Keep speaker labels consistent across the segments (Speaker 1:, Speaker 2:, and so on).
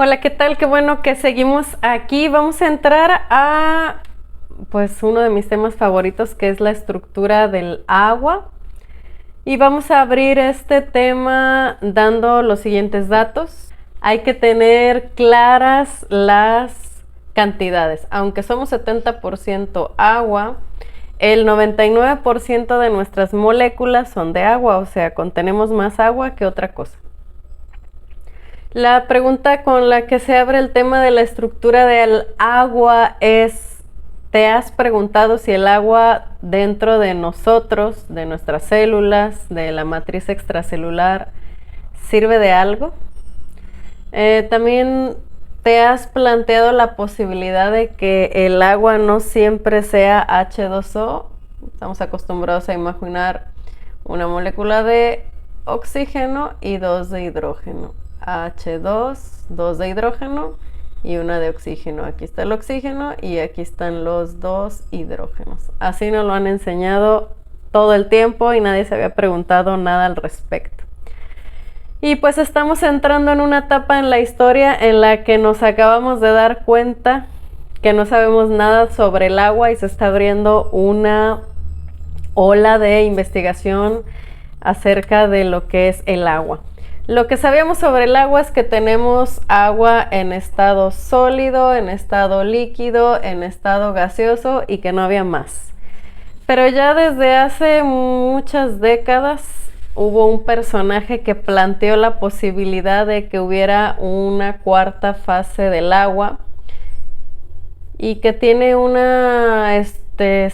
Speaker 1: Hola, ¿qué tal? Qué bueno que seguimos aquí. Vamos a entrar a pues uno de mis temas favoritos, que es la estructura del agua. Y vamos a abrir este tema dando los siguientes datos. Hay que tener claras las cantidades. Aunque somos 70% agua, el 99% de nuestras moléculas son de agua, o sea, contenemos más agua que otra cosa. La pregunta con la que se abre el tema de la estructura del agua es, ¿te has preguntado si el agua dentro de nosotros, de nuestras células, de la matriz extracelular, sirve de algo? También te has planteado la posibilidad de que el agua no siempre sea H2O. Estamos acostumbrados a imaginar una molécula de oxígeno y dos de hidrógeno. H2, dos de hidrógeno y una de oxígeno. Aquí está el oxígeno y aquí están los dos hidrógenos. Así nos lo han enseñado todo el tiempo y nadie se había preguntado nada al respecto. Y pues estamos entrando en una etapa en la historia en la que nos acabamos de dar cuenta que no sabemos nada sobre el agua y se está abriendo una ola de investigación acerca de lo que es el agua. Lo que sabíamos sobre el agua es que tenemos agua en estado sólido, en estado líquido, en estado gaseoso y que no había más. Pero ya desde hace muchas décadas hubo un personaje que planteó la posibilidad de que hubiera una cuarta fase del agua y que tiene una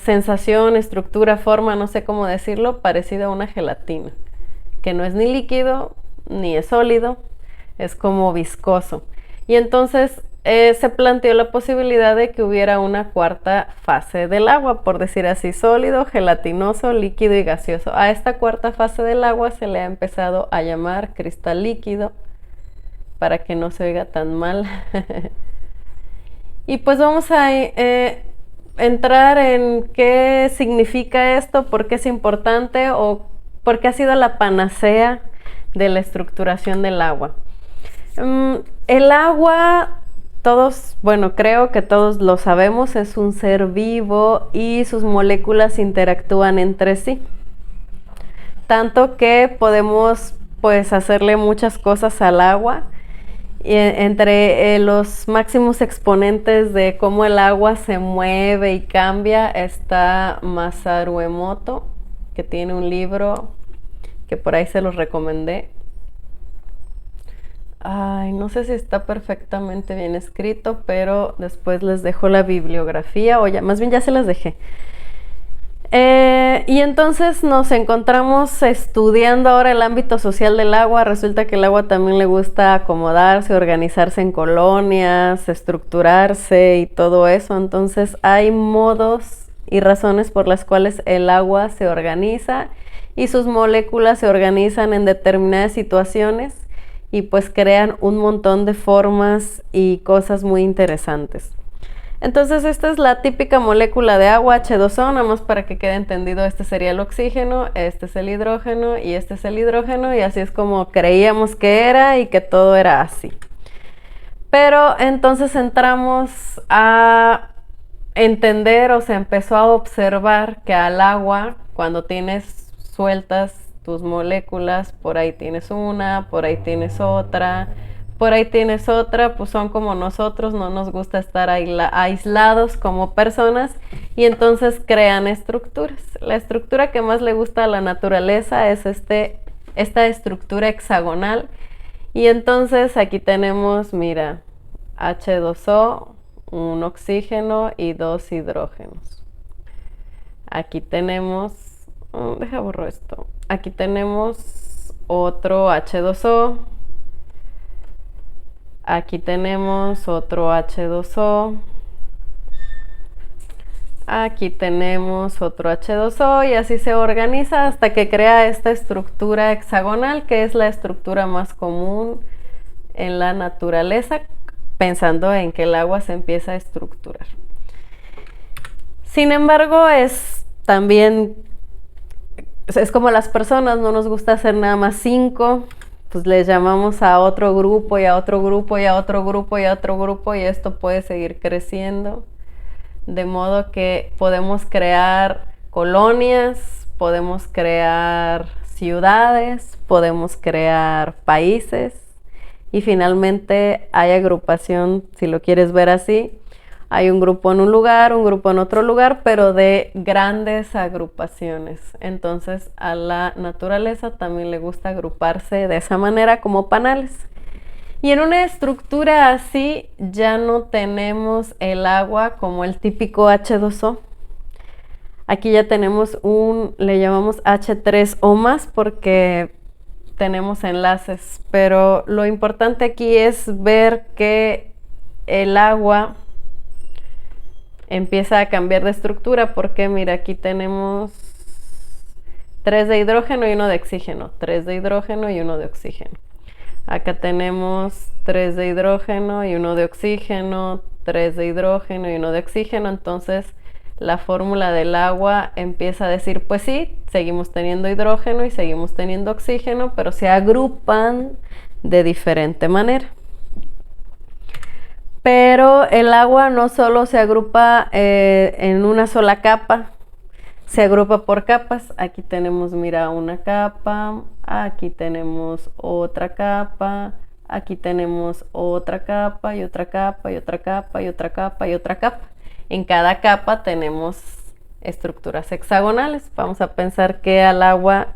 Speaker 1: sensación, estructura, forma, no sé cómo decirlo, parecida a una gelatina, que no es ni líquido ni es sólido, es como viscoso. Y entonces se planteó la posibilidad de que hubiera una cuarta fase del agua, por decir así, sólido, gelatinoso, líquido y gaseoso. A esta cuarta fase del agua se le ha empezado a llamar cristal líquido, para que no se oiga tan mal. Y pues vamos a entrar en qué significa esto, por qué es importante o por qué ha sido la panacea de la estructuración del agua. El agua, todos, bueno, creo que todos lo sabemos, es un ser vivo y sus moléculas interactúan entre sí. Tanto que podemos pues hacerle muchas cosas al agua. Entre los máximos exponentes de cómo el agua se mueve y cambia está Masaru Emoto, que tiene un libro que por ahí se los recomendé. Ay, no sé si está perfectamente bien escrito, pero después les dejo la bibliografía, o ya, más bien ya se las dejé. Y entonces nos encontramos estudiando ahora el ámbito social del agua. Resulta que el agua también le gusta acomodarse, organizarse en colonias, estructurarse y todo eso. Entonces hay modos y razones por las cuales el agua se organiza y sus moléculas se organizan en determinadas situaciones y pues crean un montón de formas y cosas muy interesantes. Entonces esta es la típica molécula de agua, H2O, nada más para que quede entendido, este sería el oxígeno, este es el hidrógeno y este es el hidrógeno, y así es como creíamos que era y que todo era así. Pero entonces entramos a entender, o se empezó a observar que al agua, cuando tienes sueltas tus moléculas, por ahí tienes una, por ahí tienes otra, por ahí tienes otra, pues son como nosotros, no nos gusta estar aislados como personas y entonces crean estructuras. La estructura que más le gusta a la naturaleza es esta estructura hexagonal, y entonces aquí tenemos, mira, H2O, un oxígeno y dos hidrógenos. Aquí tenemos, deja borro esto, aquí tenemos otro H2O. Aquí tenemos otro H2O. Aquí tenemos otro H2O y así se organiza hasta que crea esta estructura hexagonal, que es la estructura más común en la naturaleza, pensando en que el agua se empieza a estructurar. Sin embargo, es como las personas, no nos gusta hacer nada más 5, pues les llamamos a otro grupo y a otro grupo y a otro grupo y a otro grupo, y esto puede seguir creciendo. De modo que podemos crear colonias, podemos crear ciudades, podemos crear países, y finalmente hay agrupación, si lo quieres ver así. Hay un grupo en un lugar, un grupo en otro lugar, pero de grandes agrupaciones. Entonces a la naturaleza también le gusta agruparse de esa manera, como panales. Y en una estructura así ya no tenemos el agua como el típico H2O. Aquí ya tenemos le llamamos H3O más porque tenemos enlaces, pero lo importante aquí es ver que el agua empieza a cambiar de estructura, porque mira, aquí tenemos 3 de hidrógeno y 1 de oxígeno, 3 de hidrógeno y 1 de oxígeno. Acá tenemos 3 de hidrógeno y 1 de oxígeno, 3 de hidrógeno y 1 de oxígeno. Entonces la fórmula del agua empieza a decir, pues sí, seguimos teniendo hidrógeno y seguimos teniendo oxígeno, pero se agrupan de diferente manera. Pero el agua no solo se agrupa en una sola capa, se agrupa por capas. Aquí tenemos, mira, una capa, aquí tenemos otra capa, aquí tenemos otra capa y otra capa y otra capa y otra capa y otra capa. En cada capa tenemos estructuras hexagonales. Vamos a pensar que al agua,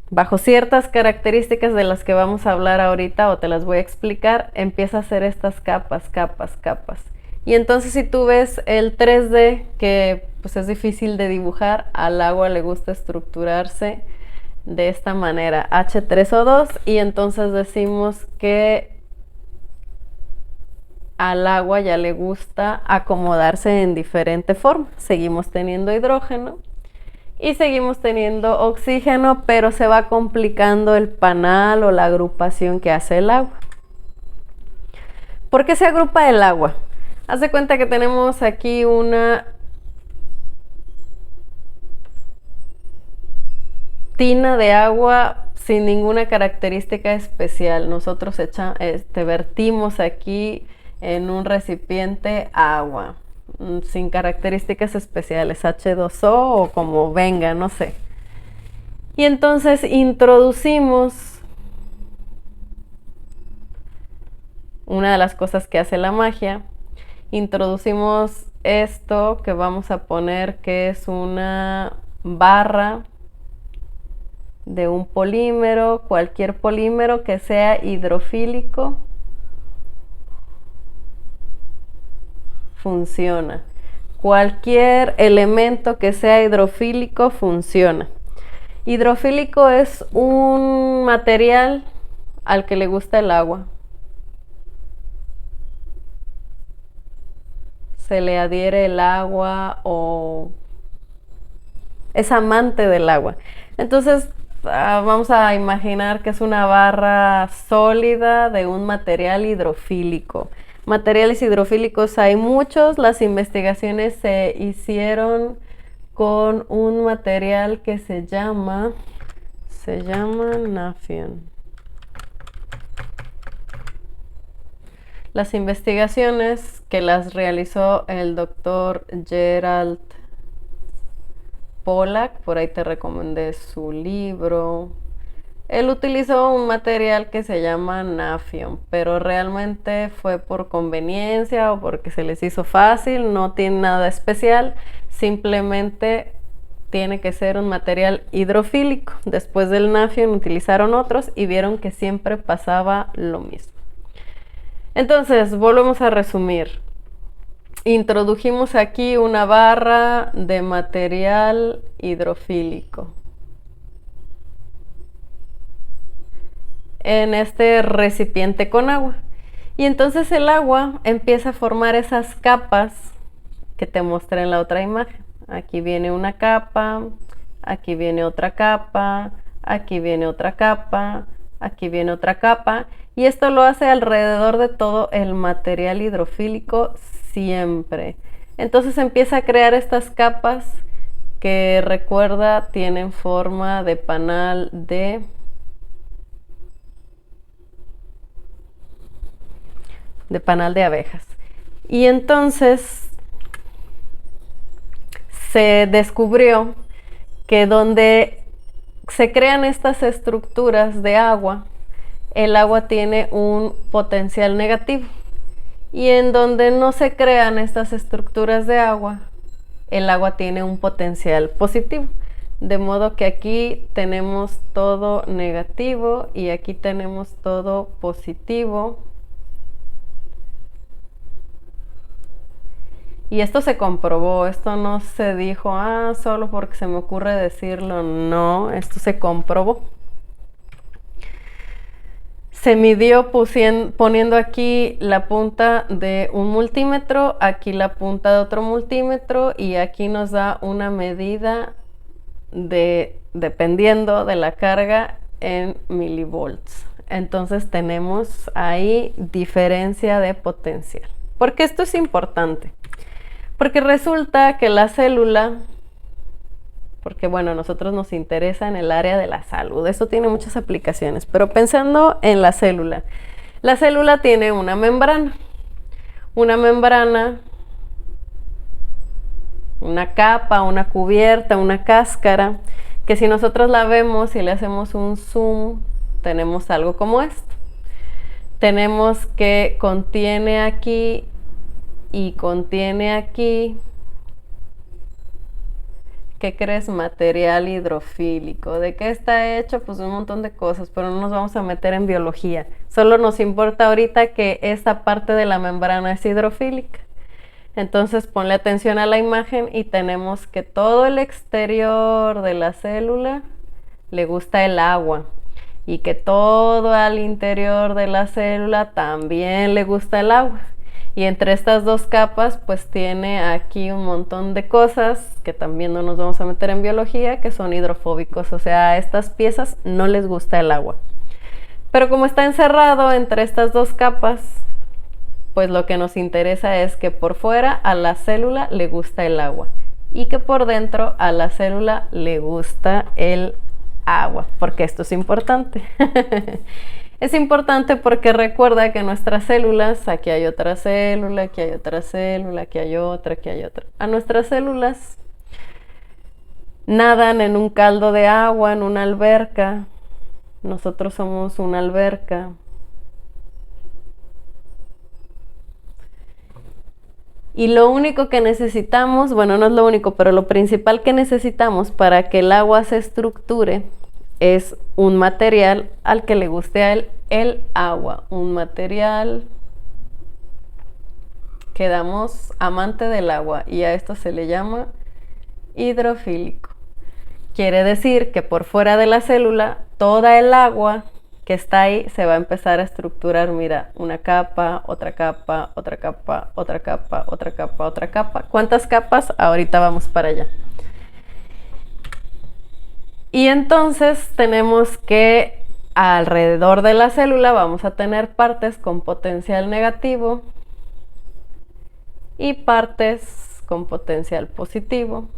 Speaker 1: bajo ciertas características de las que vamos a hablar ahorita o te las voy a explicar, empieza a hacer estas capas, capas, capas. Y entonces si tú ves el 3D, que pues es difícil de dibujar, al agua le gusta estructurarse de esta manera, H3O2, y entonces decimos que al agua ya le gusta acomodarse en diferente forma. Seguimos teniendo hidrógeno y seguimos teniendo oxígeno, pero se va complicando el panal o la agrupación que hace el agua. ¿Por qué se agrupa el agua? Haz de cuenta que tenemos aquí una tina de agua sin ninguna característica especial. Nosotros vertimos aquí en un recipiente agua sin características especiales, H2O o como venga, no sé. Y entonces introducimos una de las cosas que hace la magia. Introducimos esto que vamos a poner, que es una barra de un polímero, cualquier polímero que sea hidrofílico funciona. Cualquier elemento que sea hidrofílico funciona. Hidrofílico es un material al que le gusta el agua. Se le adhiere el agua o es amante del agua. Entonces vamos a imaginar que es una barra sólida de un material hidrofílico. Materiales hidrofílicos hay muchos. Las investigaciones se hicieron con un material que se llama Nafion. Las investigaciones que las realizó el doctor Gerald Pollack, por ahí te recomendé su libro. Él utilizó un material que se llama Nafion, pero realmente fue por conveniencia o porque se les hizo fácil, no tiene nada especial, simplemente tiene que ser un material hidrofílico. Después del Nafion utilizaron otros y vieron que siempre pasaba lo mismo. Entonces, volvemos a resumir. Introdujimos aquí una barra de material hidrofílico en este recipiente con agua. Y entonces el agua empieza a formar esas capas que te mostré en la otra imagen. Aquí viene una capa, aquí viene otra capa, aquí viene otra capa, aquí viene otra capa. Y esto lo hace alrededor de todo el material hidrofílico siempre. Entonces empieza a crear estas capas que, recuerda, tienen forma de panal de de panal de abejas. Y entonces se descubrió que donde se crean estas estructuras de agua, el agua tiene un potencial negativo. Y en donde no se crean estas estructuras de agua, el agua tiene un potencial positivo. De modo que aquí tenemos todo negativo y aquí tenemos todo positivo. Y esto se comprobó, esto no se dijo, solo porque se me ocurre decirlo, no, esto se comprobó. Se midió poniendo aquí la punta de un multímetro, aquí la punta de otro multímetro y aquí nos da una medida dependiendo de la carga en milivolts. Entonces tenemos ahí diferencia de potencial. ¿Por qué esto es importante? Porque resulta que la célula, porque bueno, a nosotros nos interesa en el área de la salud, esto tiene muchas aplicaciones, pero pensando en la célula tiene una membrana, una capa, una cubierta, una cáscara, que si nosotros la vemos y le hacemos un zoom, tenemos algo como esto. Tenemos que contiene aquí y contiene aquí. ¿Qué crees? Material hidrofílico. ¿De qué está hecho? Pues un montón de cosas, pero no nos vamos a meter en biología. Solo nos importa ahorita que esta parte de la membrana es hidrofílica. Entonces ponle atención a la imagen y tenemos que todo el exterior de la célula le gusta el agua y que todo al interior de la célula también le gusta el agua. Y entre estas dos capas pues tiene aquí un montón de cosas que también no nos vamos a meter en biología, que son hidrofóbicos, o sea, a estas piezas no les gusta el agua. Pero como está encerrado entre estas dos capas, pues lo que nos interesa es que por fuera a la célula le gusta el agua y que por dentro a la célula le gusta el agua, porque esto es importante. Es importante porque recuerda que nuestras células, aquí hay otra célula, aquí hay otra célula, aquí hay otra, aquí hay otra. A nuestras células nadan en un caldo de agua, en una alberca. Nosotros somos una alberca. Y lo único que necesitamos, bueno, no es lo único, pero lo principal que necesitamos para que el agua se estructure es un material al que le guste a él el agua, un material que damos amante del agua y a esto se le llama hidrofílico. Quiere decir que por fuera de la célula toda el agua que está ahí se va a empezar a estructurar, mira, una capa, otra capa, otra capa, otra capa, otra capa, otra capa. ¿Cuántas capas? Ahorita vamos para allá. Y entonces tenemos que alrededor de la célula vamos a tener partes con potencial negativo y partes con potencial positivo.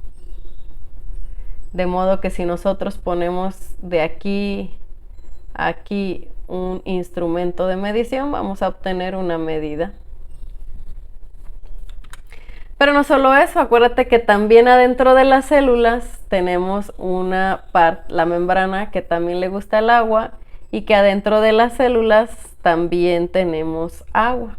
Speaker 1: De modo que si nosotros ponemos de aquí a aquí un instrumento de medición, vamos a obtener una medida. Pero no solo eso, acuérdate que también adentro de las células tenemos una parte, la membrana, que también le gusta el agua, y que adentro de las células también tenemos agua.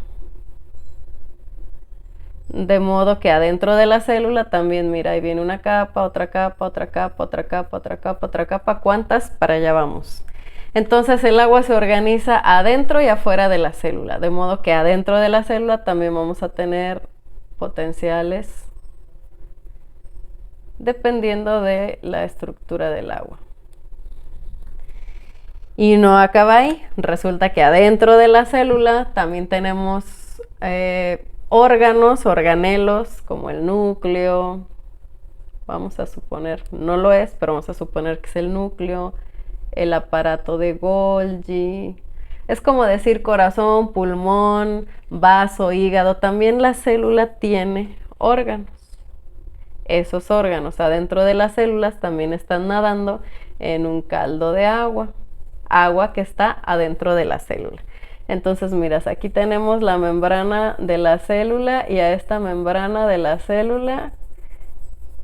Speaker 1: De modo que adentro de la célula también, mira, ahí viene una capa, otra capa, otra capa, otra capa, otra capa, otra capa. ¿Cuántas? Para allá vamos. Entonces el agua se organiza adentro y afuera de la célula. De modo que adentro de la célula también vamos a tener potenciales dependiendo de la estructura del agua. Y no acaba ahí. Resulta que adentro de la célula también tenemos órganos, organelos, como el núcleo. Vamos a suponer, no lo es, pero vamos a suponer que es el núcleo, el aparato de Golgi. Es como decir corazón, pulmón, vaso, hígado. También la célula tiene órganos. Esos órganos adentro de las células también están nadando en un caldo de agua. Agua que está adentro de la célula. Entonces, miras, aquí tenemos la membrana de la célula y a esta membrana de la célula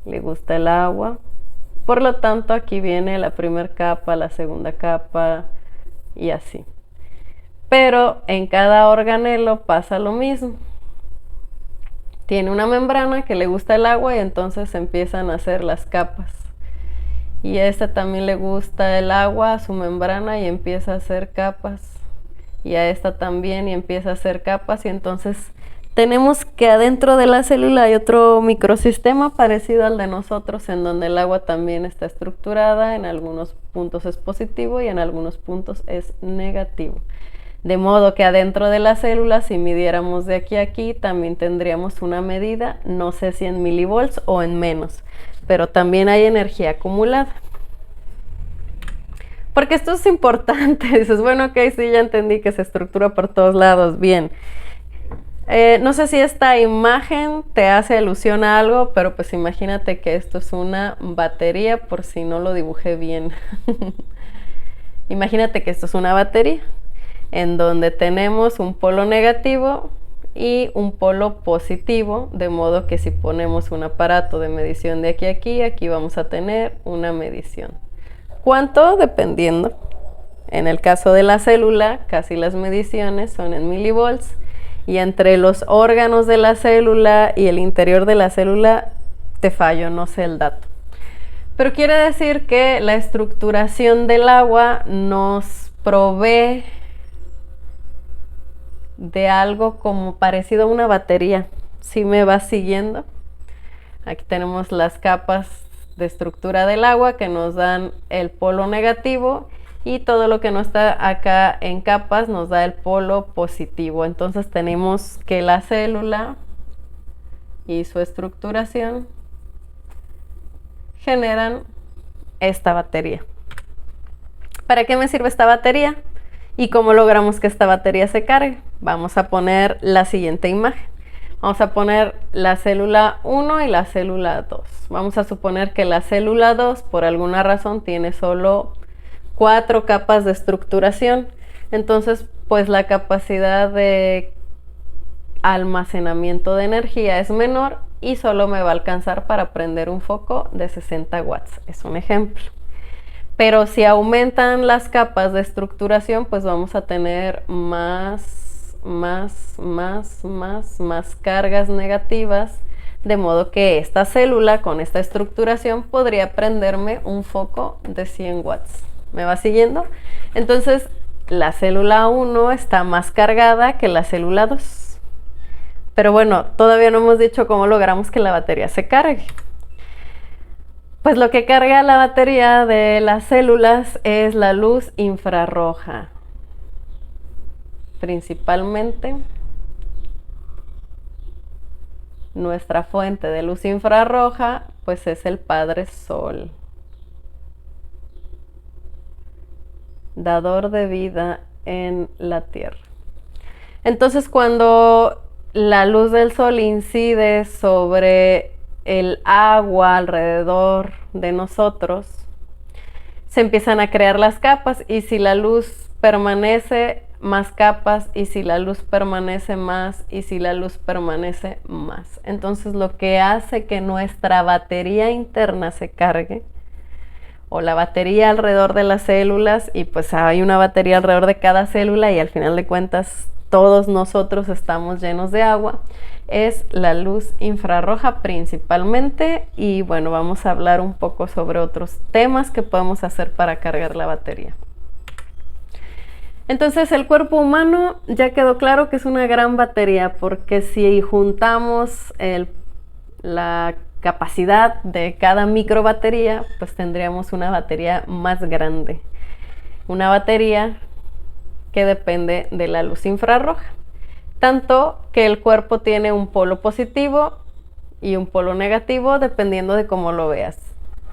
Speaker 1: le gusta el agua. Por lo tanto, aquí viene la primera capa, la segunda capa y así. Pero en cada organelo pasa lo mismo. Tiene una membrana que le gusta el agua y entonces empiezan a hacer las capas. Y a esta también le gusta el agua, a su membrana, y empieza a hacer capas. Y a esta también y empieza a hacer capas. Y entonces tenemos que adentro de la célula hay otro microsistema parecido al de nosotros, en donde el agua también está estructurada. En algunos puntos es positivo y en algunos puntos es negativo. De modo que adentro de la célula, si midiéramos de aquí a aquí, también tendríamos una medida, no sé si en milivolts o en menos, pero también hay energía acumulada. Porque esto es importante. Dices, bueno, ok, sí, ya entendí que se estructura por todos lados. Bien. No sé si esta imagen te hace alusión a algo, pero pues imagínate que esto es una batería, por si no lo dibujé bien. Imagínate que esto es una batería, en donde tenemos un polo negativo y un polo positivo, de modo que si ponemos un aparato de medición de aquí a aquí, aquí vamos a tener una medición. ¿Cuánto? Dependiendo. En el caso de la célula, casi las mediciones son en milivolts, y entre los órganos de la célula y el interior de la célula, te fallo, no sé el dato. Pero quiere decir que la estructuración del agua nos provee de algo como parecido a una batería. ¿Sí me vas siguiendo? Aquí tenemos las capas de estructura del agua que nos dan el polo negativo, y todo lo que no está acá en capas nos da el polo positivo. Entonces tenemos que la célula y su estructuración generan esta batería. ¿Para qué me sirve esta batería? ¿Y cómo logramos que esta batería se cargue? Vamos a poner la siguiente imagen. Vamos a poner la célula 1 y la célula 2. Vamos a suponer que la célula 2 por alguna razón tiene solo 4 capas de estructuración. Entonces, pues la capacidad de almacenamiento de energía es menor y solo me va a alcanzar para prender un foco de 60 watts. Es un ejemplo. Pero si aumentan las capas de estructuración, pues vamos a tener más cargas negativas, de modo que esta célula con esta estructuración podría prenderme un foco de 100 watts. ¿Me va siguiendo? Entonces, la célula 1 está más cargada que la célula 2. Pero bueno, todavía no hemos dicho cómo logramos que la batería se cargue. Pues lo que carga la batería de las células es la luz infrarroja. Principalmente nuestra fuente de luz infrarroja pues es el Padre Sol, dador de vida en la Tierra. Entonces, cuando la luz del sol incide sobre el agua alrededor de nosotros, se empiezan a crear las capas, y si la luz permanece, más capas, y si la luz permanece, más, y si la luz permanece, más. Entonces, lo que hace que nuestra batería interna se cargue, o la batería alrededor de las células, y pues hay una batería alrededor de cada célula y al final de cuentas todos nosotros estamos llenos de agua, es la luz infrarroja principalmente. Y bueno, vamos a hablar un poco sobre otros temas que podemos hacer para cargar la batería. Entonces, el cuerpo humano ya quedó claro que es una gran batería, porque si juntamos la capacidad de cada microbatería, pues tendríamos una batería más grande. Una batería que depende de la luz infrarroja. Tanto que el cuerpo tiene un polo positivo y un polo negativo, dependiendo de cómo lo veas.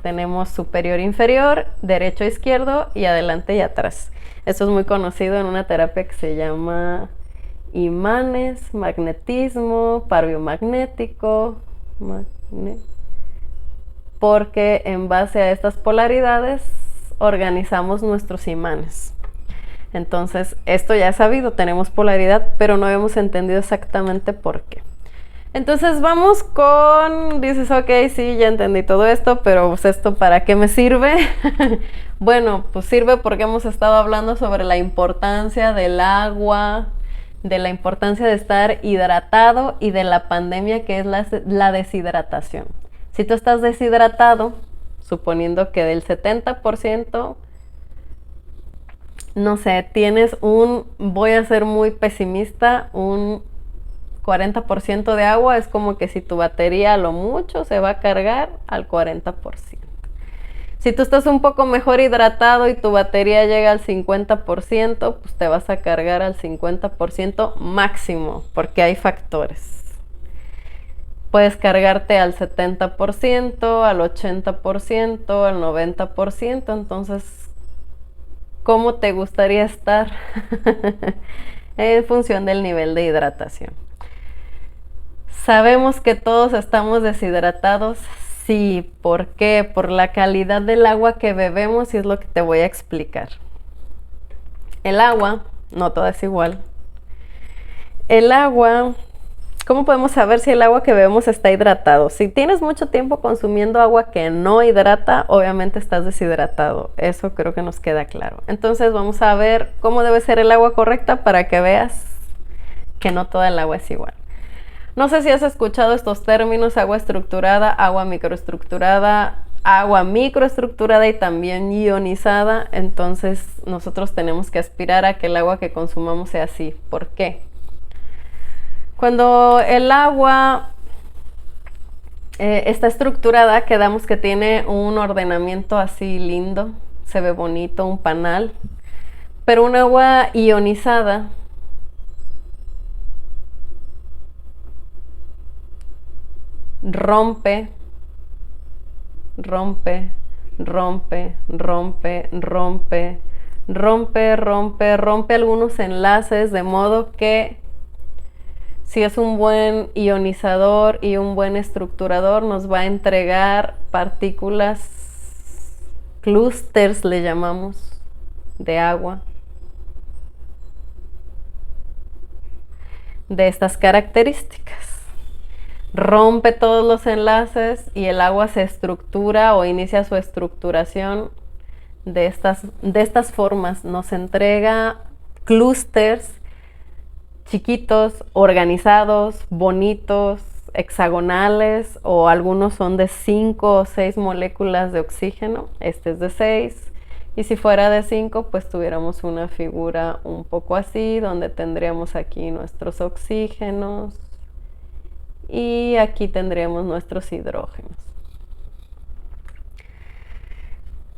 Speaker 1: Tenemos superior, inferior, derecho, izquierdo y adelante y atrás. Esto es muy conocido en una terapia que se llama imanes, magnetismo, par biomagnético, porque en base a estas polaridades organizamos nuestros imanes. Entonces, esto ya es sabido, tenemos polaridad, pero no hemos entendido exactamente por qué. Entonces vamos con, dices, ok, sí, ya entendí todo esto, pero pues esto ¿para qué me sirve? Bueno, pues sirve porque hemos estado hablando sobre la importancia del agua, de la importancia de estar hidratado y de la pandemia que es la deshidratación. Si tú estás deshidratado, suponiendo que del 70%, no sé, tienes voy a ser muy pesimista, un 40% de agua, es como que si tu batería a lo mucho se va a cargar al 40%. Si tú estás un poco mejor hidratado y tu batería llega al 50%, pues te vas a cargar al 50% máximo, porque hay factores. Puedes cargarte al 70%, al 80%, al 90%, entonces, ¿cómo te gustaría estar? En función del nivel de hidratación. Sabemos que todos estamos deshidratados. Sí, ¿por qué? Por la calidad del agua que bebemos, y es lo que te voy a explicar. El agua, no toda es igual. El agua, ¿cómo podemos saber si el agua que bebemos está hidratado? Si tienes mucho tiempo consumiendo agua que no hidrata, obviamente estás deshidratado. Eso creo que nos queda claro. Entonces vamos a ver cómo debe ser el agua correcta para que veas que no toda el agua es igual. No sé si has escuchado estos términos: agua estructurada, agua microestructurada, agua microestructurada y también ionizada. Entonces nosotros tenemos que aspirar a que el agua que consumamos sea así. ¿Por qué? Cuando el agua está estructurada, quedamos que tiene un ordenamiento así lindo, se ve bonito, un panal. Pero un agua ionizada rompe, rompe, rompe, rompe, rompe, rompe, rompe, rompe algunos enlaces, de modo que si es un buen ionizador y un buen estructurador, nos va a entregar partículas, clústeres le llamamos, de agua, de estas características. Rompe todos los enlaces y el agua se estructura o inicia su estructuración de estas formas. Nos entrega clústeres chiquitos, organizados, bonitos, hexagonales, o algunos son de 5 o 6 moléculas de oxígeno. Este es de 6. Y si fuera de 5, pues tuviéramos una figura un poco así, donde tendríamos aquí nuestros oxígenos y aquí tendríamos nuestros hidrógenos.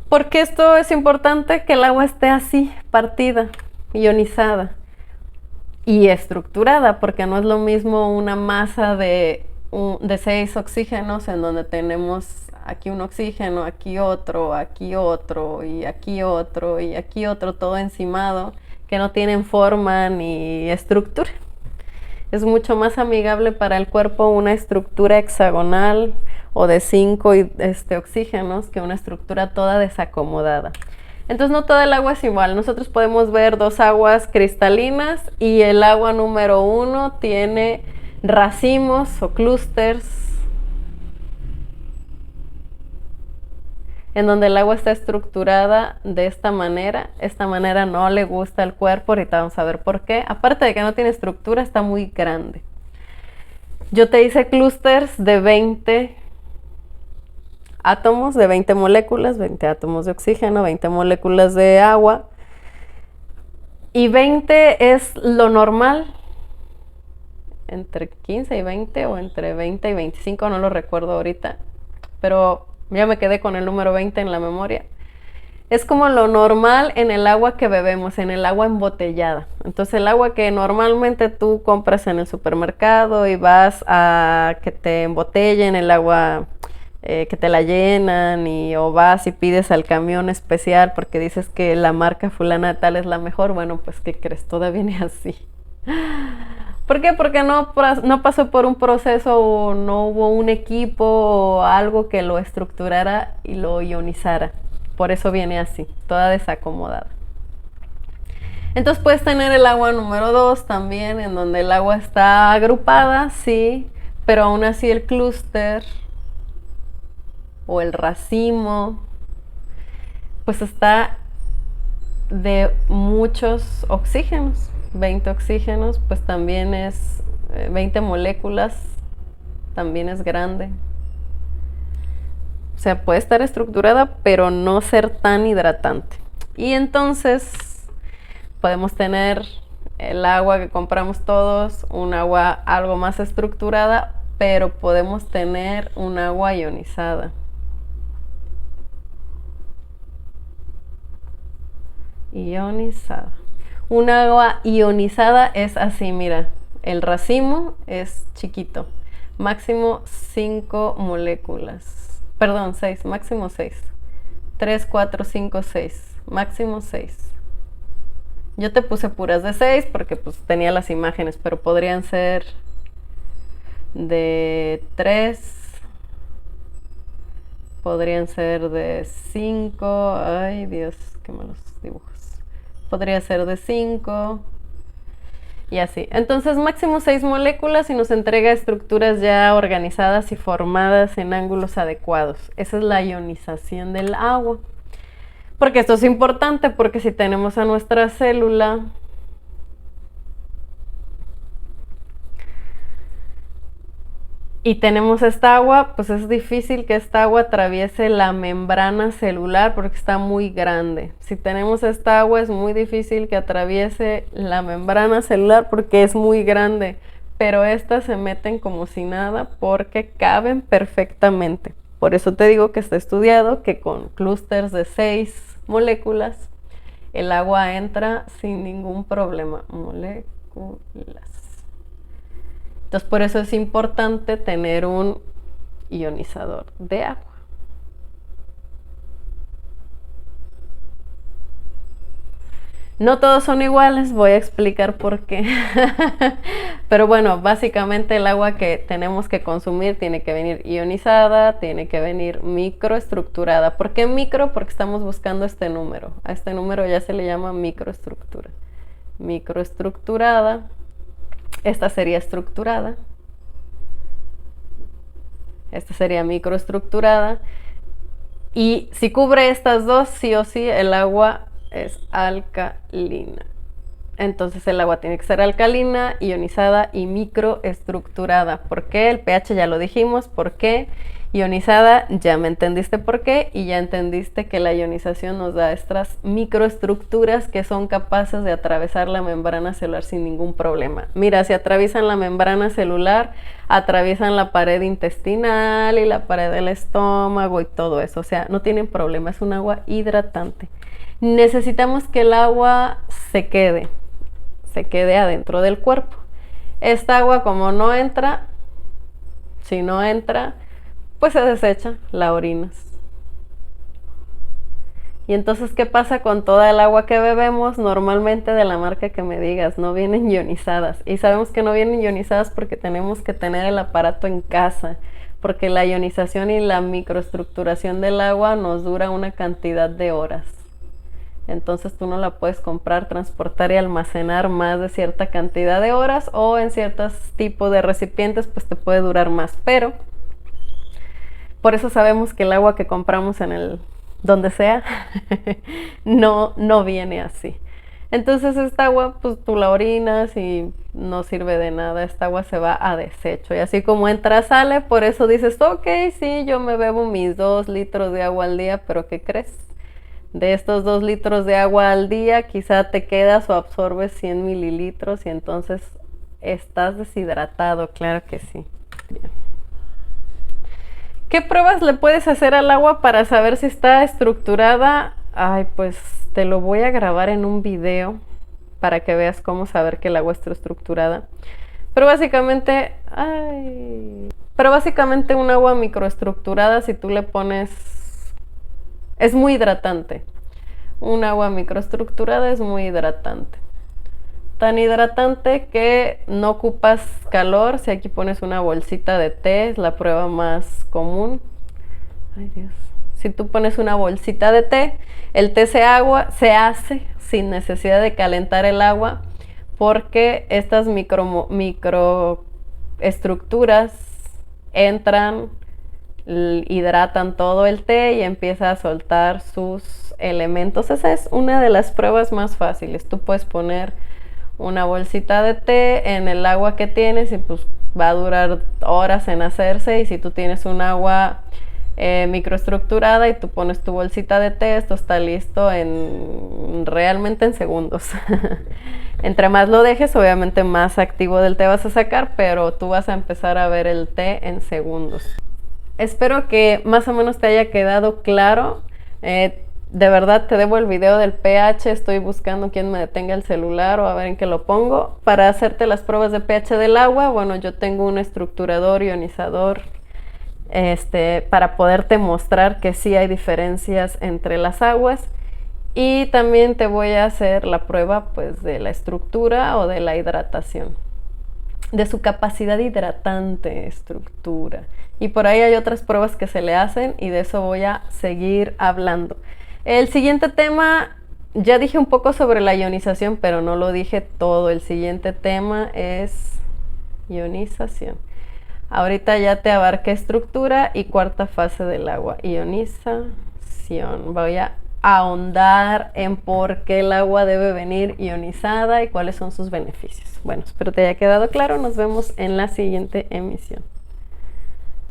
Speaker 1: ¿Por qué esto es importante? Que el agua esté así, partida, ionizada y estructurada, porque no es lo mismo una masa de 6 oxígenos en donde tenemos aquí un oxígeno, aquí otro y aquí otro y aquí otro, todo encimado, que no tienen forma ni estructura. Es mucho más amigable para el cuerpo una estructura hexagonal o de 5 oxígenos que una estructura toda desacomodada. Entonces no toda el agua es igual. Nosotros podemos ver dos aguas cristalinas y el agua número 1 tiene racimos o clústeres en donde el agua está estructurada de esta manera. Esta manera no le gusta al cuerpo, ahorita vamos a ver por qué. Aparte de que no tiene estructura, está muy grande. Yo te hice clústeres de 20 átomos, de 20 moléculas, 20 átomos de oxígeno, 20 moléculas de agua. Y 20 es lo normal, entre 15 y 20 o entre 20 y 25, no lo recuerdo ahorita, pero ya me quedé con el número 20 en la memoria. Es como lo normal en el agua que bebemos, en el agua embotellada. Entonces el agua que normalmente tú compras en el supermercado y vas a que te embotellen el agua, que te la llenan, o vas y pides al camión especial porque dices que la marca fulana tal es la mejor. Bueno, pues ¿qué crees? Toda viene así. ¿Por qué? Porque no pasó por un proceso, o no hubo un equipo o algo que lo estructurara y lo ionizara. Por eso viene así, toda desacomodada. Entonces puedes tener el agua número 2 también, en donde el agua está agrupada, sí, pero aún así el clúster o el racimo, pues está de muchos oxígenos. 20 oxígenos, pues también es 20 moléculas, también es grande. O sea, puede estar estructurada, pero no ser tan hidratante. Y entonces podemos tener el agua que compramos todos, un agua algo más estructurada, pero podemos tener un agua ionizada. Ionizada. Un agua ionizada es así, mira, el racimo es chiquito, máximo 5 moléculas, perdón, 6, máximo 6, 3, 4, 5, 6, máximo 6. Yo te puse puras de 6 porque pues tenía las imágenes, pero podrían ser de 3, podrían ser de 5, ay Dios, qué malos dibujos. Podría ser de 5 y así. Entonces máximo 6 moléculas y nos entrega estructuras ya organizadas y formadas en ángulos adecuados. Esa es la ionización del agua. Porque esto es importante porque si tenemos a nuestra célula y tenemos esta agua, pues es difícil que esta agua atraviese la membrana celular porque está muy grande. Si tenemos esta agua es muy difícil que atraviese la membrana celular porque es muy grande, pero estas se meten como si nada porque caben perfectamente. Por eso te digo que está estudiado que con clústeres de 6 moléculas el agua entra sin ningún problema. Moléculas. Entonces por eso es importante tener un ionizador de agua. No todos son iguales, voy a explicar por qué. Pero bueno, básicamente el agua que tenemos que consumir tiene que venir ionizada, tiene que venir microestructurada. ¿Por qué micro? Porque estamos buscando este número. A este número ya se le llama microestructura. Microestructurada. Esta sería estructurada. Esta sería microestructurada. Y si cubre estas dos, sí o sí, el agua es alcalina. Entonces el agua tiene que ser alcalina, ionizada y microestructurada. ¿Por qué? El pH ya lo dijimos. ¿Por qué? Ionizada, ya me entendiste por qué y ya entendiste que la ionización nos da estas microestructuras que son capaces de atravesar la membrana celular sin ningún problema. Mira, si atraviesan la membrana celular, atraviesan la pared intestinal y la pared del estómago y todo eso. O sea, no tienen problema, es un agua hidratante. Necesitamos que el agua se quede adentro del cuerpo. Esta agua como no entra, si no entra, pues se desecha, la orinas. Y entonces, ¿qué pasa con toda el agua que bebemos? Normalmente de la marca que me digas, no vienen ionizadas. Y sabemos que no vienen ionizadas porque tenemos que tener el aparato en casa, porque la ionización y la microestructuración del agua nos dura una cantidad de horas. Entonces tú no la puedes comprar, transportar y almacenar más de cierta cantidad de horas, o en ciertos tipos de recipientes pues te puede durar más, pero por eso sabemos que el agua que compramos en el donde sea no viene así. Entonces esta agua pues tú la orinas y no sirve de nada, esta agua se va a desecho y así como entra sale. Por eso dices, ok, sí, yo me bebo mis 2 litros de agua al día, pero ¿qué crees? De estos 2 litros de agua al día quizá te quedas o absorbes 100 mililitros y entonces estás deshidratado, claro que sí. Bien. ¿Qué pruebas le puedes hacer al agua para saber si está estructurada? Ay, pues te lo voy a grabar en un video para que veas cómo saber que el agua está estructurada. Pero básicamente un agua microestructurada, si tú le pones, es muy hidratante. Un agua microestructurada es muy hidratante. Tan hidratante que no ocupas calor. Si aquí pones una bolsita de té, es la prueba más común. Ay Dios, Si tú pones una bolsita de té, el té se hace sin necesidad de calentar el agua, porque estas microestructuras entran, hidratan todo el té y empieza a soltar sus elementos. Esa es una de las pruebas más fáciles. Tú puedes poner una bolsita de té en el agua que tienes y pues va a durar horas en hacerse. Y si tú tienes un agua microestructurada y tú pones tu bolsita de té, esto está listo realmente en segundos. Entre más lo dejes, obviamente más activo del té vas a sacar, pero tú vas a empezar a ver el té en segundos. Espero que más o menos te haya quedado claro. De verdad te debo el video del pH. Estoy buscando quién me detenga el celular o a ver en qué lo pongo. Para hacerte las pruebas de pH del agua, bueno, yo tengo un estructurador ionizador para poderte mostrar que sí hay diferencias entre las aguas. Y también te voy a hacer la prueba pues de la estructura o de la hidratación, de su capacidad hidratante, estructura. Y por ahí hay otras pruebas que se le hacen y de eso voy a seguir hablando. El siguiente tema, ya dije un poco sobre la ionización, pero no lo dije todo. El siguiente tema es ionización. Ahorita ya te abarqué estructura y cuarta fase del agua, ionización. Voy a ahondar en por qué el agua debe venir ionizada y cuáles son sus beneficios. Bueno, espero te haya quedado claro. Nos vemos en la siguiente emisión.